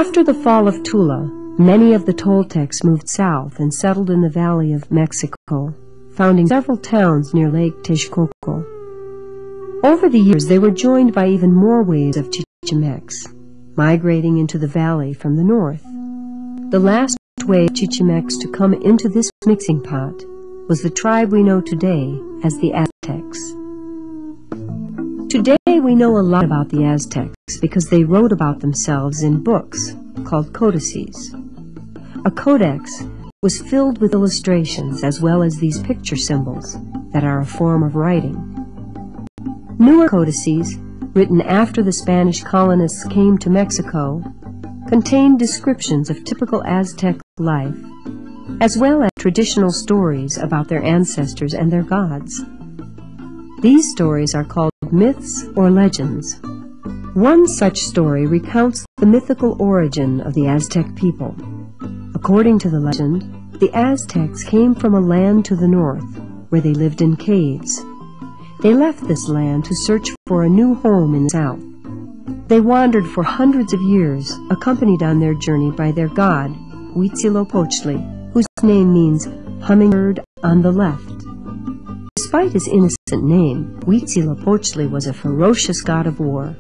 After the fall of Tula, many of the Toltecs moved south and settled in the valley of Mexico, founding several towns near Lake Texcoco. Over the years, they were joined by even more waves of Chichimecs, migrating into the valley from the north. The last wave of Chichimecs to come into this mixing pot was the tribe we know today as the Aztecs. Today we know a lot about the Aztecs because they wrote about themselves in books called codices. A codex was filled with illustrations as well as these picture symbols that are a form of writing. Newer codices, written after the Spanish colonists came to Mexico, contain descriptions of typical Aztec life, as well as traditional stories about their ancestors and their gods. These stories are called myths or legends. One such story recounts the mythical origin of the Aztec people. According to the legend, the Aztecs came from a land to the north, where they lived in caves. They left this land to search for a new home in the south. They wandered for hundreds of years, accompanied on their journey by their god, Huitzilopochtli, whose name means hummingbird on the left. Despite his innocent name, Huitzilopochtli was a ferocious god of war.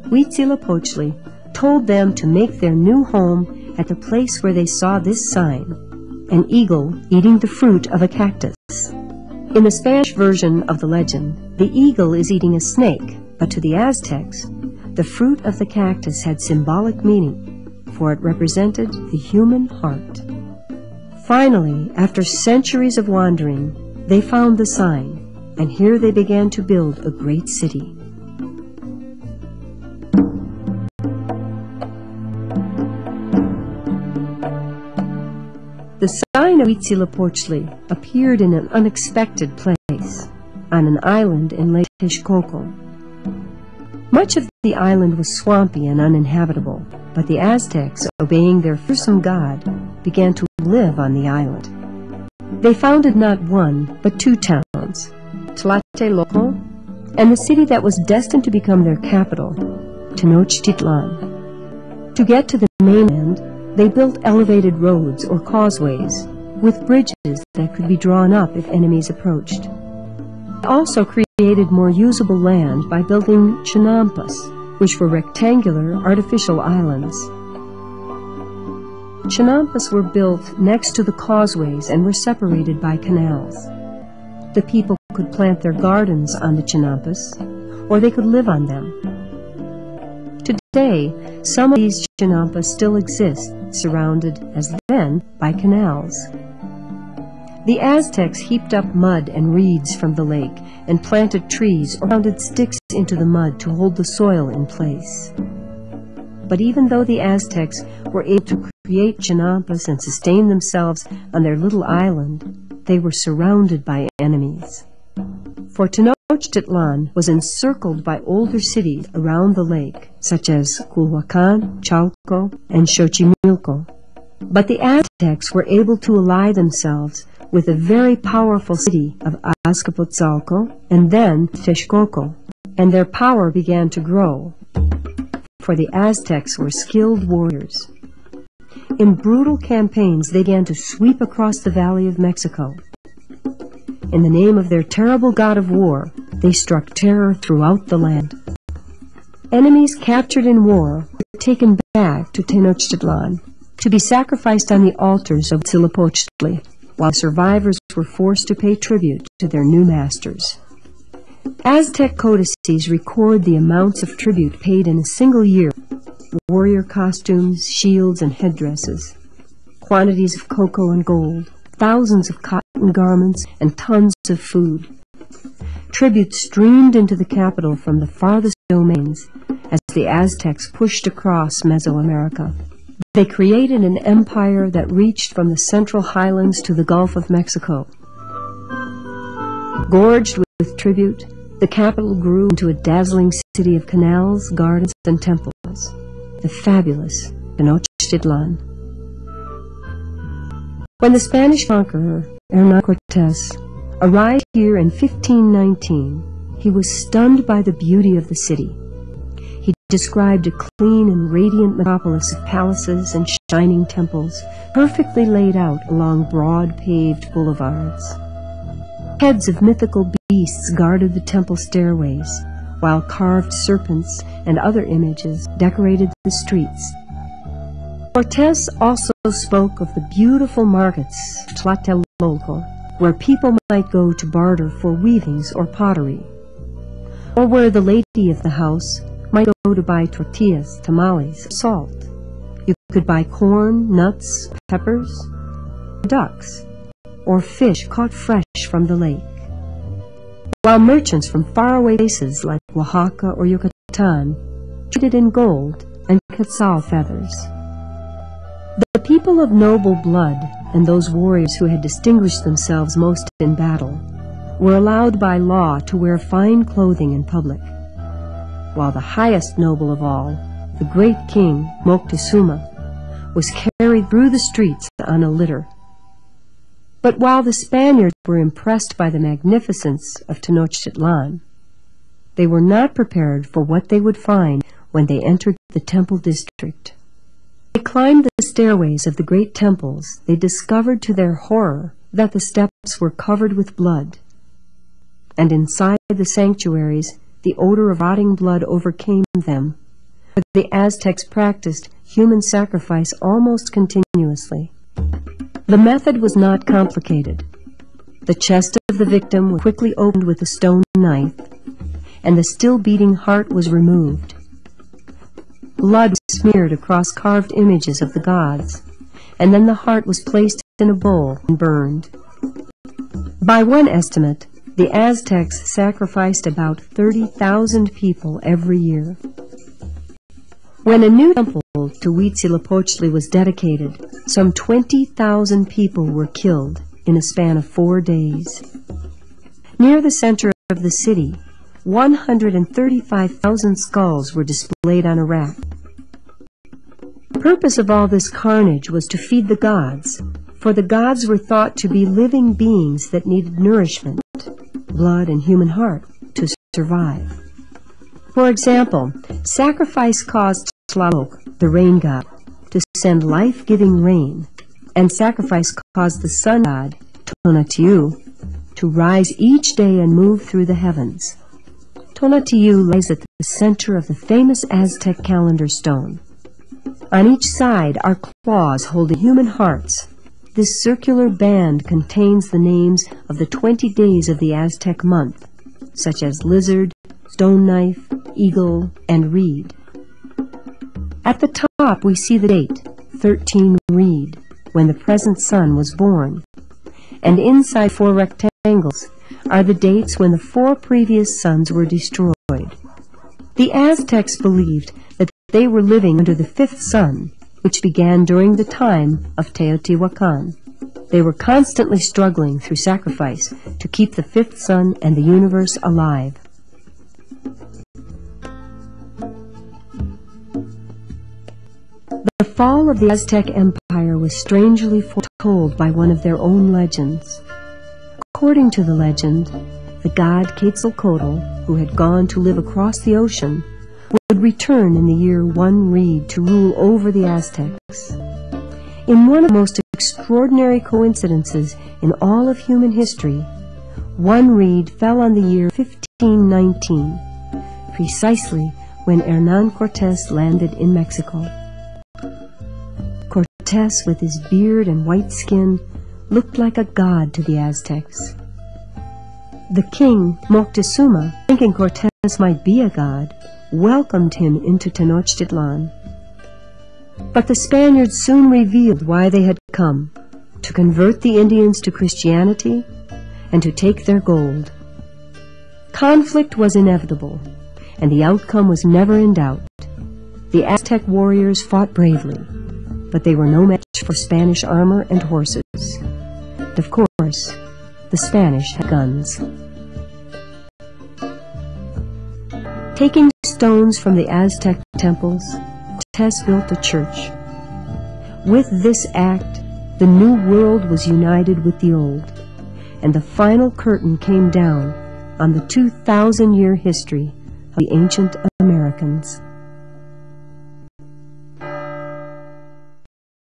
Huitzilopochtli told them to make their new home at the place where they saw this sign, an eagle eating the fruit of a cactus. In the Spanish version of the legend, the eagle is eating a snake, but to the Aztecs, the fruit of the cactus had symbolic meaning, for it represented the human heart. Finally, after centuries of wandering, they found the sign, and here they began to build a great city. The sign of Huitzilopochtli appeared in an unexpected place, on an island in Lake Texcoco. Much of the island was swampy and uninhabitable, but the Aztecs, obeying their fearsome god, began to live on the island. They founded not one, but two towns, Tlatelolco, and the city that was destined to become their capital, Tenochtitlan. To get to the mainland, they built elevated roads or causeways, with bridges that could be drawn up if enemies approached. They also created more usable land by building chinampas, which were rectangular artificial islands. Chinampas were built next to the causeways and were separated by canals. The people could plant their gardens on the chinampas, or they could live on them. Today, some of these chinampas still exist, surrounded, as then, by canals. The Aztecs heaped up mud and reeds from the lake and planted trees or pounded sticks into the mud to hold the soil in place. But even though the Aztecs were able to create chinampas and sustain themselves on their little island, they were surrounded by enemies. For Tenochtitlan was encircled by older cities around the lake, such as Culhuacan, Chalco, and Xochimilco. But the Aztecs were able to ally themselves with a very powerful city of Azcapotzalco and then Texcoco, and their power began to grow, for the Aztecs were skilled warriors. In brutal campaigns, they began to sweep across the Valley of Mexico. In the name of their terrible god of war, they struck terror throughout the land. Enemies captured in war were taken back to Tenochtitlan to be sacrificed on the altars of Huitzilopochtli, while survivors were forced to pay tribute to their new masters. Aztec codices record the amounts of tribute paid in a single year: warrior costumes, shields, and headdresses, quantities of cocoa and gold, thousands of cotton garments, and tons of food. Tribute streamed into the capital from the farthest domains as the Aztecs pushed across Mesoamerica. They created an empire that reached from the central highlands to the Gulf of Mexico. Gorged with tribute, the capital grew into a dazzling city of canals, gardens, and temples, the fabulous Tenochtitlan. When the Spanish conqueror, Hernán Cortés, arrived here in 1519, he was stunned by the beauty of the city. He described a clean and radiant metropolis of palaces and shining temples, perfectly laid out along broad paved boulevards. Heads of mythical beasts guarded the temple stairways, while carved serpents and other images decorated the streets. Cortés also spoke of the beautiful markets, Tlatelolco, where people might go to barter for weavings or pottery, or where the lady of the house might go to buy tortillas, tamales, salt. You could buy corn, nuts, peppers, ducks, or fish caught fresh from the lake. While merchants from faraway places like Oaxaca or Yucatan traded in gold and quetzal feathers. The people of noble blood and those warriors who had distinguished themselves most in battle were allowed by law to wear fine clothing in public, while the highest noble of all, the great king Moctezuma, was carried through the streets on a litter. But while the Spaniards were impressed by the magnificence of Tenochtitlan, they were not prepared for what they would find when they entered the temple district. They climbed the stairways of the great temples. They discovered to their horror that the steps were covered with blood, and inside the sanctuaries the odor of rotting blood overcame them. The Aztecs practiced human sacrifice almost continuously. The method was not complicated. The chest of the victim was quickly opened with a stone knife, and the still beating heart was removed. Blood was smeared across carved images of the gods, and then the heart was placed in a bowl and burned. By one estimate, the Aztecs sacrificed about 30,000 people every year. When a new temple to Huitzilopochtli was dedicated, some 20,000 people were killed in a span of 4 days. Near the center of the city, 135,000 skulls were displayed on a rack. The purpose of all this carnage was to feed the gods, for the gods were thought to be living beings that needed nourishment, blood and human heart, to survive. For example, sacrifice caused Tlaloc, the rain god, to send life-giving rain, and sacrifice caused the sun god, Tonatiuh, to rise each day and move through the heavens. Tonatiuh lies at the center of the famous Aztec calendar stone. On each side are claws holding human hearts. This circular band contains the names of the 20 days of the Aztec month, such as lizard, stone knife, eagle, and reed. At the top we see the date, 13 Reed, when the present sun was born, and inside 4 rectangles are the dates when the 4 previous suns were destroyed. The Aztecs believed that they were living under the 5th sun, which began during the time of Teotihuacan. They were constantly struggling through sacrifice to keep the 5th sun and the universe alive. The fall of the Aztec Empire was strangely foretold by one of their own legends. According to the legend, the god Quetzalcoatl, who had gone to live across the ocean, would return in the year 1 Reed to rule over the Aztecs. In one of the most extraordinary coincidences in all of human history, 1 Reed fell on the year 1519, precisely when Hernán Cortés landed in Mexico. Cortés, with his beard and white skin, looked like a god to the Aztecs. The king, Moctezuma, thinking Cortés might be a god, welcomed him into Tenochtitlan. But the Spaniards soon revealed why they had come, to convert the Indians to Christianity and to take their gold. Conflict was inevitable, and the outcome was never in doubt. The Aztec warriors fought bravely, but they were no match for Spanish armor and horses. And of course, the Spanish had guns. Taking stones from the Aztec temples, Cortés built a church. With this act, the new world was united with the old, and the final curtain came down on the 2,000-year history of the ancient Americans.